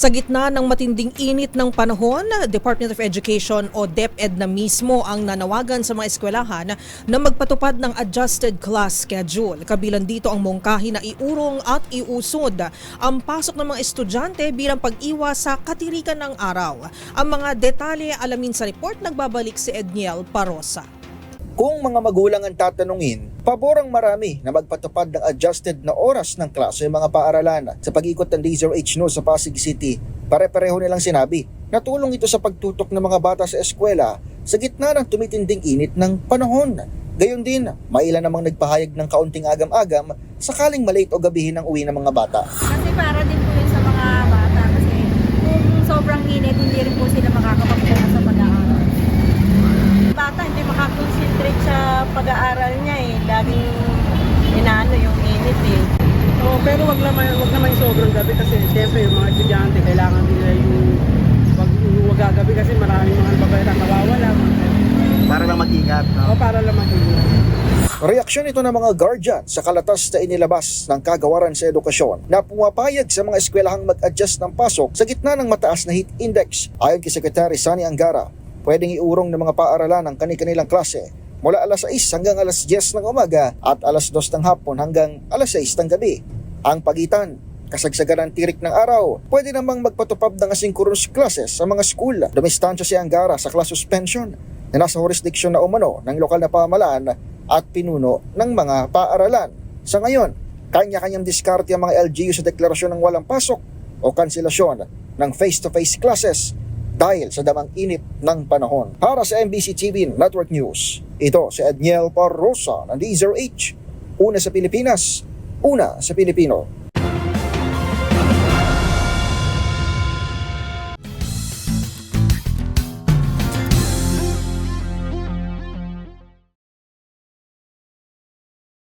Sa gitna ng matinding init ng panahon, Department of Education o DepEd na mismo ang nanawagan sa mga eskwelahan na magpatupad ng adjusted class schedule. Kabilang dito ang mungkahi na iurong at iusod ang pasok ng mga estudyante bilang pag-iwas sa katirikan ng araw. Ang mga detalye alamin sa report, nagbabalik si Edniel Parosa. Kung mga magulang ang tatanungin, paborang marami na magpatupad ng adjusted na oras ng klase mga paaralan. Sa pag-ikot ng DZRH News sa Pasig City, pare-pareho nilang sinabi na tulong ito sa pagtutok ng mga bata sa eskwela sa gitna ng tumitinding init ng panahon. Gayon din, may ilan namang nagpahayag ng kaunting agam-agam sakaling malate o gabihin ang uwi ng mga bata. Kasi para din po yun sa mga bata kasi kung sobrang init, hindi rin po sila makakapagpunta sa pag-aaral. Bata hindi makakonsentrate sa pag-aaral niya eh. Laging inaano yung init eh. Oo, pero wag naman yung sobrang gabi kasi siyempre yung mga estudyante kailangan nila yung gagabi kasi maraming mga babayran nawawala. Para lang mag-ingat, no? O para lang mag-ingat. Reaksyon ito ng mga guardian sa kalatas na inilabas ng Kagawaran sa Edukasyon na pumapayag sa mga eskwelahang mag-adjust ng pasok sa gitna ng mataas na heat index. Ayon kay Secretary Sani Angara, pwedeng iurong ng mga paaralan ang kani-kanilang klase mula alas 6 hanggang alas 10 ng umaga at alas 2 ng hapon hanggang alas 6 ng gabi. Ang pagitan, kasagsagan ng tirik ng araw, pwede namang magpatupad ng asynchronous classes sa mga school. Dumistansya si Angara sa class suspension na nasa jurisdiksyon na umano ng lokal na pamahalaan at pinuno ng mga paaralan. Sa ngayon, kanya-kanyang diskarte ang mga LGU sa deklarasyon ng walang pasok o kanselasyon ng face-to-face classes dahil sa damang init ng panahon. Para sa MBC TV Network News, ito si Edniel Parosa ng DZRH. Una sa Pilipinas, una sa Pilipino.